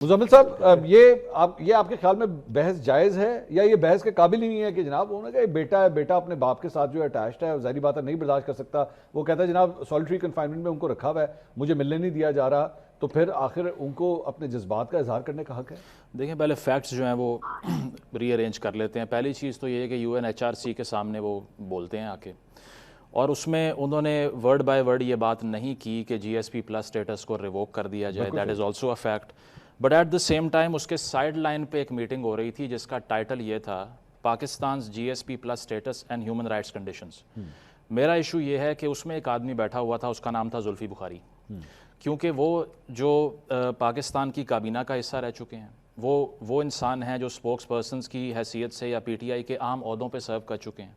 مزمل صاحب، یہ آپ کے خیال میں بحث جائز ہے یا یہ بحث کے قابل ہی نہیں ہے کہ جناب انہوں نے کہا بیٹا ہے، بیٹا اپنے باپ کے ساتھ جو ہے اٹیچڈ ہے، ظاہری بات ہے نہیں برداشت کر سکتا، وہ کہتا ہے جناب سالٹری کنفائنمنٹ میں ان کو رکھا ہوا ہے، مجھے ملنے نہیں دیا جا رہا، تو پھر آخر ان کو اپنے جذبات کا اظہار کرنے کا حق ہے؟ دیکھیں پہلے فیکٹس جو ہیں وہ ری ارینج کر لیتے ہیں. پہلی چیز تو یہ ہے کہ U N H R C کے سامنے وہ بولتے ہیں آ کے، اور اس میں انہوں نے ورڈ بائی ورڈ یہ بات نہیں کی کہ G S P plus status کو ریووک کر دیا جائے. That is also a fact. But at the same time اس کے سائڈ لائن پہ ایک میٹنگ ہو رہی تھی جس کا ٹائٹل یہ تھا Pakistan's G S P plus status and human rights conditions. میرا ایشو یہ ہے کہ اس میں ایک آدمی بیٹھا ہوا تھا، اس کا نام تھا زلفی بخاری، کیونکہ وہ جو پاکستان کی کابینہ کا حصہ رہ چکے ہیں، وہ انسان ہیں جو اسپوکس پرسنز کی حیثیت سے یا پی ٹی آئی کے عام عہدوں پہ سرو کر چکے ہیں.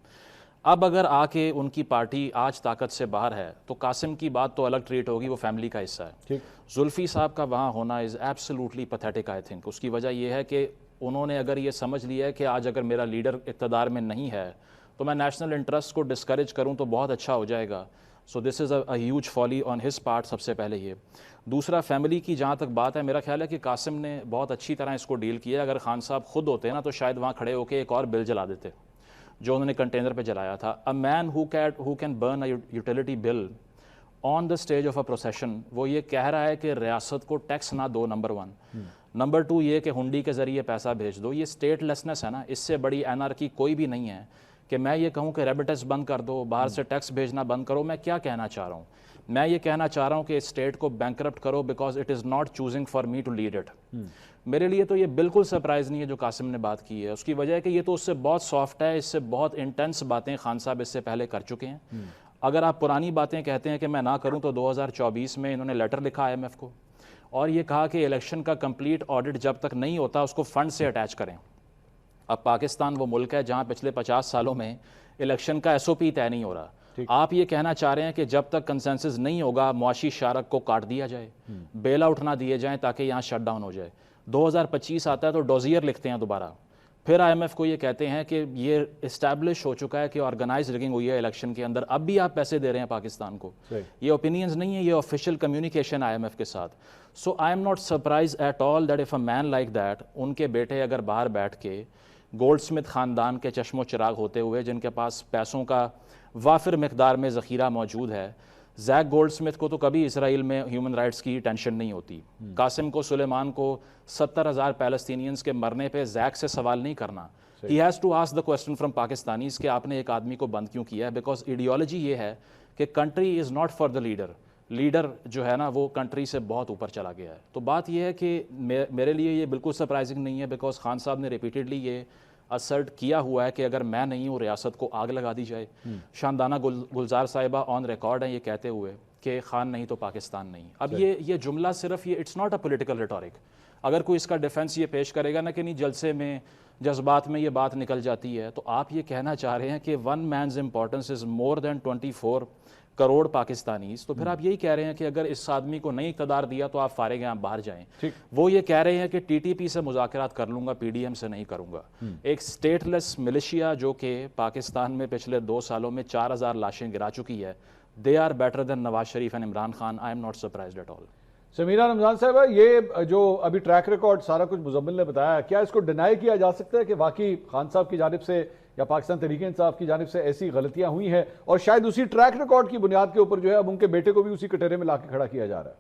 اب اگر آ کے ان کی پارٹی آج طاقت سے باہر ہے تو قاسم کی بات تو الگ ٹریٹ ہوگی، وہ فیملی کا حصہ ہے. زلفی صاحب کا وہاں ہونا is absolutely pathetic I think. اس کی وجہ یہ ہے کہ انہوں نے اگر یہ سمجھ لیا ہے کہ آج اگر میرا لیڈر اقتدار میں نہیں ہے تو میں نیشنل انٹرسٹ کو ڈسکریج کروں تو بہت اچھا ہو جائے گا. So this is a huge folly on his part. سب سے پہلے یہ. دوسرا فیملی کی جہاں تک بات ہے، میرا خیال ہے کہ قاسم نے بہت اچھی طرح اس کو ڈیل کیا. اگر خان صاحب خود ہوتے نا تو شاید وہاں کھڑے ہو کے ایک اور بل جلا دیتے جو انہوں نے کنٹینر پہ جلایا تھا. A man who can burn a utility bill on the stage of a procession. وہ یہ کہہ رہا ہے کہ ریاست کو ٹیکس نہ دو، نمبر 1. نمبر 2 یہ کہ ہنڈی کے ذریعے پیسہ بھیج دو. یہ اسٹیٹ لیسنس ہے نا، اس سے بڑی انارکی کوئی بھی نہیں ہے کہ میں یہ کہوں کہ ریمیٹنس بند کر دو، باہر سے ٹیکس بھیجنا بند کرو. میں کیا کہنا چاہ رہا ہوں؟ میں یہ کہنا چاہ رہا ہوں کہ اسٹیٹ کو بینکرپٹ کرو because it is not choosing for me to lead it. میرے لیے تو یہ بالکل سرپرائز نہیں ہے جو قاسم نے بات کی ہے. اس کی وجہ ہے کہ یہ تو اس سے بہت سافٹ ہے، اس سے بہت انٹینس باتیں خان صاحب اس سے پہلے کر چکے ہیں. اگر آپ پرانی باتیں کہتے ہیں کہ میں نہ کروں تو 2024 میں انہوں نے لیٹر لکھا آئی ایم ایف کو اور یہ کہا کہ الیکشن کا کمپلیٹ آڈٹ جب تک نہیں ہوتا اس کو فنڈ سے اٹیچ کریں. اب پاکستان وہ ملک ہے جہاں پچھلے 50 سالوں میں الیکشن کا ایس او پی طے نہیں ہو رہا. آپ یہ کہنا چاہ رہے ہیں کہ جب تک کنسنسس نہیں ہوگا معاشی شارک کو کاٹ دیا جائے، بیل آؤٹ نہ دیے جائیں تاکہ یہاں شٹ ڈاؤن ہو جائے. 2025 آتا ہے تو ڈوزیئر لکھتے ہیں دوبارہ. پھر آئی ایم ایف کو یہ کہتے ہیں کہ یہ اسٹیبلش ہو چکا ہے کہ آرگنائز رگنگ ہوئی ہے الیکشن کے اندر، اب بھی آپ پیسے دے رہے ہیں پاکستان کو. یہ اوپینینز نہیں ہے، یہ official communication I M F کے ساتھ. So I am not surprised at all that of a man like that, ان کے بیٹے اگر باہر بیٹھ کے گولڈ سمتھ خاندان کے چشم و چراغ ہوتے ہوئے جن کے پاس پیسوں کا وافر مقدار میں ذخیرہ موجود ہے، زیک گولڈ سمتھ کو تو کبھی اسرائیل میں ہیومن رائٹس کی ٹینشن نہیں ہوتی. قاسم کو، سلیمان کو 70,000 پیلسطینینز کے مرنے پہ زیک سے سوال نہیں کرنا. He has to ask the question from Pakistanis کہ آپ نے ایک آدمی کو بند کیوں کیا ہے. بیکاز ایڈیالوجی یہ ہے کہ country is not for the leader. Leader جو ہے نا وہ کنٹری سے بہت اوپر چلا گیا ہے. تو بات یہ ہے کہ میرے لیے یہ بالکل سرپرائزنگ نہیں ہے بیکاز خان صاحب نے ریپیٹڈلی یہ اسرٹ کیا ہوا ہے کہ اگر میں نہیں ہوں ریاست کو آگ لگا دی جائے. شاندانہ گلزار صاحبہ آن ریکارڈ ہیں یہ کہتے ہوئے کہ خان نہیں تو پاکستان نہیں. اب یہ جملہ صرف یہ it's not a political rhetoric. اگر کوئی اس کا ڈیفنس یہ پیش کرے گا نا کہ نہیں جلسے میں جذبات میں یہ بات نکل جاتی ہے، تو آپ یہ کہنا چاہ رہے ہیں کہ ون مینز امپورٹنس از مور دین 24 کروڑ پاکستانیز. تو پھر آپ یہی کہہ رہے ہیں کہ اگر اس آدمی کو نہیں اقتدار دیا تو آپ فارغ ہیں، آپ باہر جائیں. وہ یہ کہہ رہے ہیں کہ ٹی ٹی پی سے مذاکرات کر لوں گا، پی ڈی ایم سے نہیں کروں گا. ایک اسٹیٹ لیس ملیشیا جو کہ پاکستان میں پچھلے 2 سالوں میں 4,000 لاشیں گرا چکی ہے، they are better than Nawaz Sharif and Imran Khan. I am not surprised at all. Sameera Ramzan sahiba, یہ جو ابھی ٹریک ریکارڈ سارا کچھ مزمل نے بتایا، کیا اس کو ڈینائی کیا جا سکتا ہے کہ واقعی خان صاحب کی جانب سے یا پاکستان تحریک انصاف کی جانب سے ایسی غلطیاں ہوئی ہیں اور شاید اسی ٹریک ریکارڈ کی بنیاد کے اوپر جو ہے اب ان کے بیٹے کو بھی اسی کٹہرے میں لا کے کھڑا کیا جا رہا ہے؟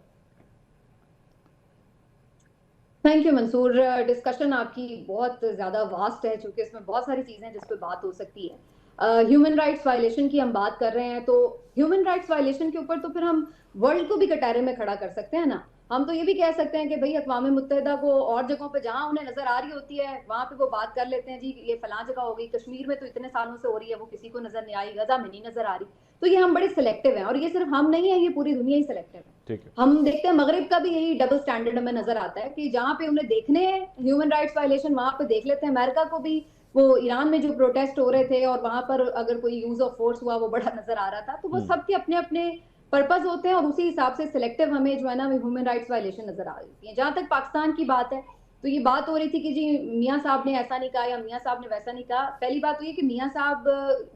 Thank you Mansoor. ڈسکشن آپ کی بہت زیادہ واسٹ ہے چونکہ اس میں بہت ساری چیزیں جس پہ بات ہو سکتی ہے. ہیومن رائٹس وائلیشن کی ہم بات کر رہے ہیں تو ہیومن رائٹس وائلیشن کے اوپر تو پھر ہم ورلڈ کو بھی کٹہرے میں کھڑا کر سکتے ہیں نا. ہم تو یہ بھی کہہ سکتے ہیں کہ بھئی اقوام متحدہ کو اور جگہوں پہ جہاں انہیں نظر آ رہی ہوتی ہے وہاں پہ وہ بات کر لیتے ہیں، جی یہ فلاں جگہ ہو گئی، کشمیر میں تو اتنے سالوں سے ہو رہی ہے وہ کسی کو نظر نہیں آئی، غزہ میں نہیں نظر آ رہی. تو یہ ہم بڑے سلیکٹیو ہیں، اور یہ صرف ہم نہیں ہیں، یہ پوری دنیا ہی سلیکٹیو ہے. ہم دیکھتے ہیں مغرب کا بھی یہی ڈبل سٹینڈرڈ ہمیں نظر آتا ہے کہ جہاں پہ انہیں دیکھنے ہیں ہیومن رائٹس وائلیشن وہاں پہ دیکھ لیتے ہیں. امریکہ کو بھی وہ ایران میں جو پروٹیسٹ ہو رہے تھے اور وہاں پر اگر کوئی یوز آف فورس ہوا وہ بڑا نظر آ رہا تھا. تو وہ سب کے اپنے اپنے پرپز ہوتے ہیں اور اسی حساب سے سلیکٹیو ہمیں جو ہے نا ہیومن رائٹس وائلیشن نظر آ رہی ہے. جہاں تک پاکستان کی بات ہے تو یہ بات ہو رہی تھی کہ جی میاں صاحب نے ایسا نہیں کہا یا میاں صاحب نے ویسا نہیں کہا. پہلی بات تو یہ کہ میاں صاحب،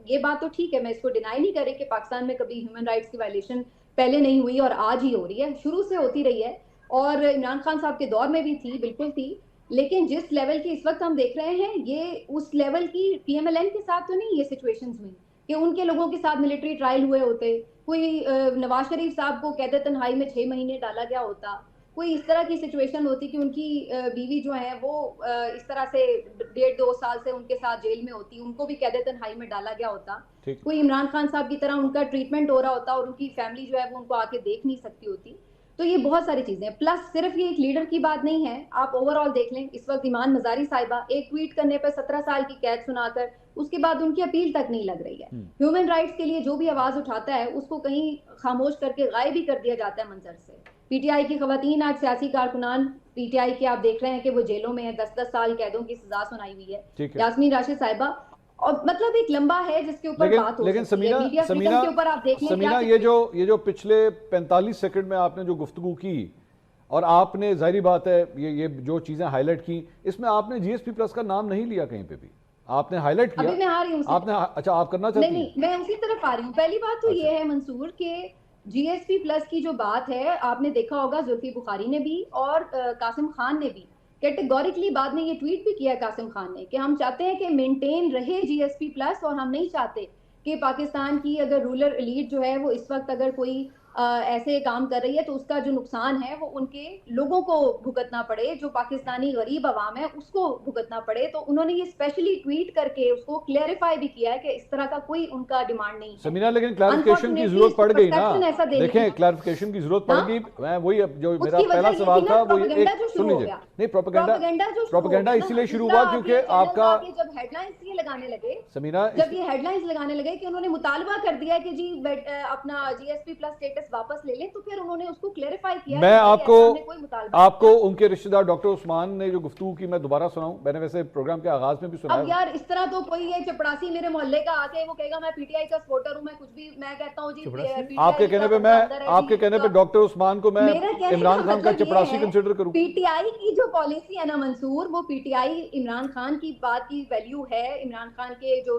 یہ بات تو ٹھیک ہے، میں اس کو ڈینائی نہیں کر رہی کہ پاکستان میں کبھی ہیومن رائٹس کی وائلیشن پہلے نہیں ہوئی اور آج ہی ہو رہی ہے، شروع سے ہوتی رہی ہے. اور عمران خان صاحب کے دور میں بھی تھی، بالکل تھی، لیکن جس لیول کی اس وقت ہم دیکھ رہے ہیں یہ اس لیول کی پی ایم ایل این کے ساتھ تو نہیں یہ سچویشنز ہوئی کہ ان کے لوگوں کے ساتھ ملٹری ٹرائل ہوئے ہوتے، کوئی نواز شریف صاحب کو قید تنہائی میں 6 مہینے ڈالا گیا ہوتا، کوئی اس طرح کی سچویشن ہوتی کہ ان کی بیوی جو ہیں وہ اس طرح سے 1.5-2 سال سے ان کے ساتھ جیل میں ہوتی، ان کو بھی قید تنہائی میں ڈالا گیا ہوتا، کوئی عمران خان صاحب کی طرح ان کا ٹریٹمنٹ ہو رہا ہوتا اور ان کی فیملی جو ہے وہ ان کو آ کے دیکھ نہیں سکتی ہوتی. تو یہ بہت ساری چیزیں، پلس صرف یہ ایک لیڈر کی بات نہیں ہے، آپ اوور آل دیکھ لیں اس وقت ایمان مزاری صاحبہ ایک ٹویٹ کرنے پہ 17 سال کی قید سنا کر اس کے بعد ان کی اپیل تک نہیں لگ رہی ہے. ہیومن رائٹس کے لیے جو بھی آواز اٹھاتا ہے اس کو کہیں خاموش کر کے غائب ہی کر دیا جاتا ہے منظر سے. پی ٹی آئی کی خواتین، آج سیاسی کارکنان پی ٹی آئی کے آپ دیکھ رہے ہیں کہ وہ جیلوں میں ہیں، 10-10 سال قیدوں کی سزا سنائی ہوئی ہے. یاسمین راشد صاحبہ، اور مطلب ایک لمبا ہے جس کے اوپر بات ہو سکتی ہے. میڈیا فریڈم کے اوپر آپ دیکھ لیں. سمینا، یہ جو پچھلے 45 سیکنڈ میں آپ نے جو گفتگو کی اور آپ نے ظاہری بات ہے یہ جو چیزیں ہائی لائٹ کی، اس میں آپ نے جی ایس پی پلس کا نام نہیں لیا کہیں پہ بھی، آپ نے ہائی لائٹ کیا. ابھی میں آ رہی ہوں. آپ نے اچھا آپ کرنا چاہتی ہیں؟ نہیں، میں اسی طرف آ رہی ہوں. پہلی بات تو یہ ہے منصور کہ جی ایس پی پلس کی جو بات ہے، آپ نے دیکھا ہوگا زلفی بخاری نے بھی اور قاسم خان نے بھی کیٹیگوریکلی بعد میں یہ ٹویٹ بھی کیا ہے قاسم خان نے کہ ہم چاہتے ہیں کہ مینٹین رہے جی ایس پی پلس، اور ہم نہیں چاہتے کہ پاکستان کی اگر رولر ایلیٹ جو ہے وہ اس وقت اگر کوئی ایسے کام کر رہی ہے تو اس کا جو نقصان ہے وہ ان کے لوگوں کو بھگتنا پڑے، جو پاکستانی غریب عوام ہے اس کو بھگتنا پڑے. تو انہوں نے یہ اسپیشلی ٹویٹ کر کے اس کو کلیئریفائی بھی کیا ہے کہ اس طرح کا کوئی ان کا ڈیمانڈ نہیں ہے. سمینا، لیکن کلیریفیکیشن کی ضرورت پڑ گئی نا، دیکھیں کلیریفیکیشن کی ضرورت پڑ گئی. میں وہی جو میرا پہلا سوال تھا وہ ایک سن لیجیے. نہیں، پروپیگنڈا اسی لیے شروع ہوا کیونکہ آپ کا جب ہیڈ لائنز یہ لگانے لگے، سمینا جب یہ ہیڈ لائنز لگانے لگے کہ انہوں نے مطالبہ کر دیا کہ جی اپنا جی ایس پی پلس اسٹیٹس واپس لے لیں، تو پھر انہوں نے اس کو کلیریفائی کیا. میں آپ کو ان کے رشتہ دار ڈاکٹر عثمان نے جو گفتگو کی میں دوبارہ سناؤں، میں نے ویسے پروگرام کے آغاز میں بھی سنا. اب یار اس طرح تو کوئی یہ چپڑاسی میرے محلے کا آ کے وہ کہے گا میں پی ٹی آئی کا سپورٹر ہوں، میں کچھ بھی میں کہتا ہوں جی آپ کے کہنے پہ ڈاکٹر عثمان کو میں عمران خان کا چپڑاسی کنسیڈر کروں. پی ٹی آئی کی جو پالیسی ہے نا منصور، وہ P T I Imran Khan کی بات کی ویلیو ہے، عمران خان کے جو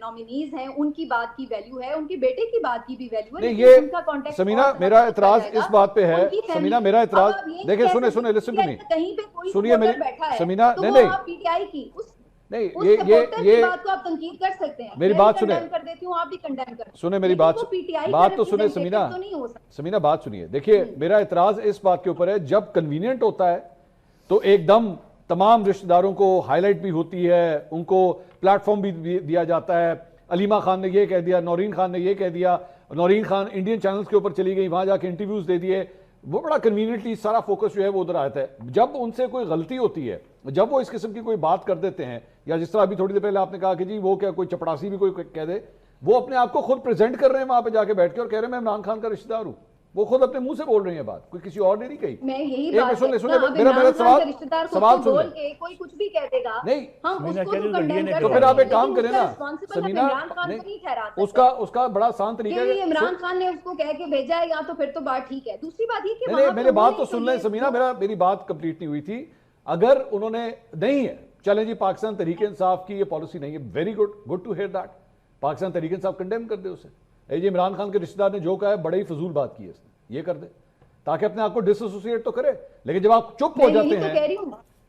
نامینیز ہیں ان کی بات کی ویلیو ہے، ان کے بیٹے کی بات کی بھی ویلیو ہے. یہ سمینا میرا اعتراض اس بات پہ ہے، سمینا میرا اعتراض دیکھیں سنیں لسن ٹو می، کہیں پہ کوئی سنیے میری سمینا. نہیں پی ٹی آئی کی نہیں، یہ بات کو آپ تنقید کر سکتے ہیں. میری بات سنیں، کر دیتی ہوں، آپ بھی کنڈیم کریں. سنیں میری بات تو سنیں سمینا بات سنیے. دیکھیے میرا اعتراض اس بات کے اوپر ہے، جب کنوینئنٹ ہوتا ہے تو ایک دم تمام رشتہ داروں کو ہائی لائٹ بھی ہوتی ہے، ان کو پلیٹ فارم بھی دیا جاتا ہے. علیمہ خان نے یہ کہہ دیا، نورین خان نے یہ کہہ دیا، نورین خان انڈین چینلز کے اوپر چلی گئی، وہاں جا کے انٹرویوز دے دیے. وہ بڑا کنوینئنٹلی سارا فوکس جو ہے وہ ادھر آتا ہے. جب ان سے کوئی غلطی ہوتی ہے، جب وہ اس قسم کی کوئی بات کر دیتے ہیں، یا جس طرح ابھی تھوڑی دیر پہلے آپ نے کہا کہ جی وہ کیا کوئی چپڑاسی بھی کوئی کہہ دے، وہ اپنے آپ کو خود پریزنٹ کر رہے ہیں وہاں پہ جا کے بیٹھ کے اور کہہ رہے ہیں میں عمران خان کا رشتہ دار ہوں. وہ خود اپنے منہ سے بول رہے ہیں بات، کوئی کسی اور نے نہیں کہی. میں یہی میرا سوال بول کے کوئی کچھ بھی کہہ دے گا نہیں، ہم اس کو کنڈیم کر. تو پھر آپ ایک کام کریں نا سمینا، اس کا بڑا آسان طریقہ ہے، عمران خان نے اس کو کہہ کے بھیجا ہے یا تو پھر تو بات ٹھیک ہے. دوسری بات یہ کہ نہیں، میری بات تو سن لیں سمینا، میری بات کمپلیٹ نہیں ہوئی تھی. اگر انہوں نے نہیں ہے، چلیں جی پاکستان تحریک انصاف کی یہ پالیسی نہیں ہے، very good to hear that. Pakistan Tehreek Insaf condemn کر دے اسے. جی عمران خان کے رشتہ دار نے جو کہا ہے بڑے ہی فضول بات کی ہے، اس نے یہ کر دے تاکہ اپنے آپ کو ڈس ایسوسیٹ تو کرے. لیکن جب آپ چپ ہو جاتے ہیں،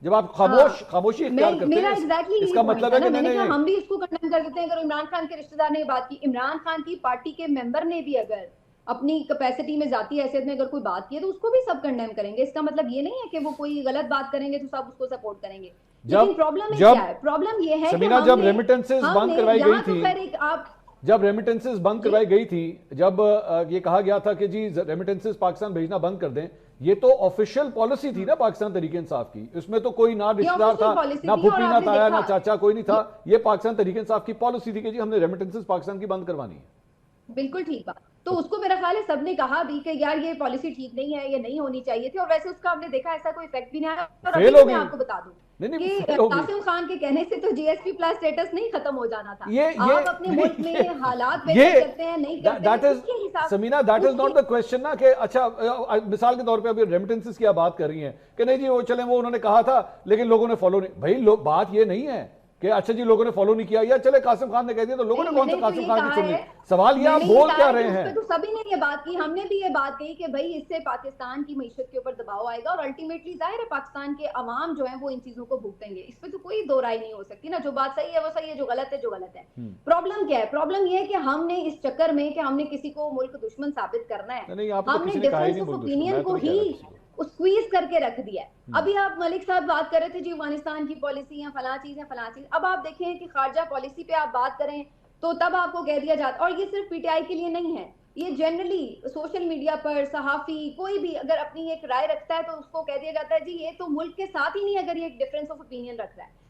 جب آپ خاموشی اختیار کرتے ہیں، اس کا مطلب ہے کہ نہیں ہم بھی اس کو کنڈیم کر دیتے ہیں. اگر عمران خان کے رشتہ دار نے بات کی، عمران خان کی پارٹی کے ممبر نے بھی اگر اپنی کیپیسٹی میں ذاتی حیثیت میں اگر کوئی بات کی ہے تو اس کو بھی سب کنڈیم کریں گے. اس کا مطلب یہ نہیں ہے کہ وہ کوئی غلط بات کریں گے تو سب اس کو سپورٹ کریں گے. لیکن پرابلم کیا ہے؟ پرابلم یہ ہے کہ جب ریمیٹنسز بند کروائی گئی تھی، جب ریمیٹنسز بند کروائی گئی تھی، جب یہ کہا گیا تھا کہ جی ریمیٹنسز پاکستان بھیجنا بند کر دیں، یہ تو آفیشیل پالیسی تھی نا پاکستان تحریک انصاف کی. اس میں تو کوئی نہ رشتہ دار تھا، نہ پھوپھی نہ تایا نہ چاچا، کوئی نہیں تھا. یہ پاکستان تحریک انصاف کی پالیسی تھی کہ جی ہم نے ریمیٹنسز پاکستان کی بند کروانی ہے. بالکل ٹھیک بات. تو اس کو میرا خیال ہے سب نے کہا بھی کہ یار یہ پالیسی ٹھیک نہیں ہے، یہ نہیں ہونی چاہیے تھی. اور ویسے اس کا ہم نے دیکھا ایسا کوئی ایفیکٹ بھی نہیں آیا. اور ابھی میں آپ کو بتا دوں کہ قاسم خان کے کہنے سے تو جی ایس پی پلس اسٹیٹس نہیں ختم ہو جانا تھا. آپ اپنے ملک میں حالات بہتر کرتے ہیں نہیں کرتے. Samina that is not the question نا کہ اچھا مثال کے طور پہ ابھی ریمیٹنسز کی آپ بات کر رہی ہیں کہ نہیں جی وہ چلیں وہ انہوں نے کہا تھا لیکن لوگوں نے فالو نہیں. بھائی بات یہ نہیں ہے کہ اچھا جی لوگوں نے فالو نہیں کیا, یا چلے قاسم خان نے کہہ دیا تو لوگوں نے کون سا قاسم خان کی سن لی. سوال یہ آپ بول کیا رہے ہیں؟ تو سبھی نے یہ بات کی, ہم نے بھی یہ بات کہی کہ بھائی اس سے پاکستان کی معیشت کے اوپر دباؤ آئے گا, اور الٹیمیٹلی ظاہر ہے پاکستان کے عوام جو ہیں وہ ان چیزوں کو بھگتیں گے, اس پہ تو کوئی دو رائے نہیں ہو سکتی نا. جو بات صحیح ہے وہ صحیح ہے, جو غلط ہے جو غلط ہے. پرابلم کیا ہے؟ پرابلم یہ ہے کہ ہم نے اس چکر میں کہ ہم نے کسی کو ملک دشمن ثابت کرنا ہے, ہم نے ڈفرینس آف اوپینین کو ہی اسکویز کر کے رکھ دیا ہے. ابھی آپ ملک صاحب بات کر رہے تھے جی افغانستان کی پالیسی ہیں, فلاں چیز ہے فلاں چیز. اب آپ دیکھیں کہ خارجہ پالیسی پہ آپ بات کریں تو تب آپ کو کہہ دیا جاتا, اور یہ صرف پی ٹی آئی کے لیے نہیں ہے, یہ جنرلی سوشل میڈیا پر صحافی کوئی بھی اگر اپنی ایک رائے رکھتا ہے تو اس کو کہہ دیا جاتا ہے جی یہ تو ملک کے ساتھ ہی نہیں, اگر یہ ایک ڈفرینس آف اوپینین رکھ رہا ہے.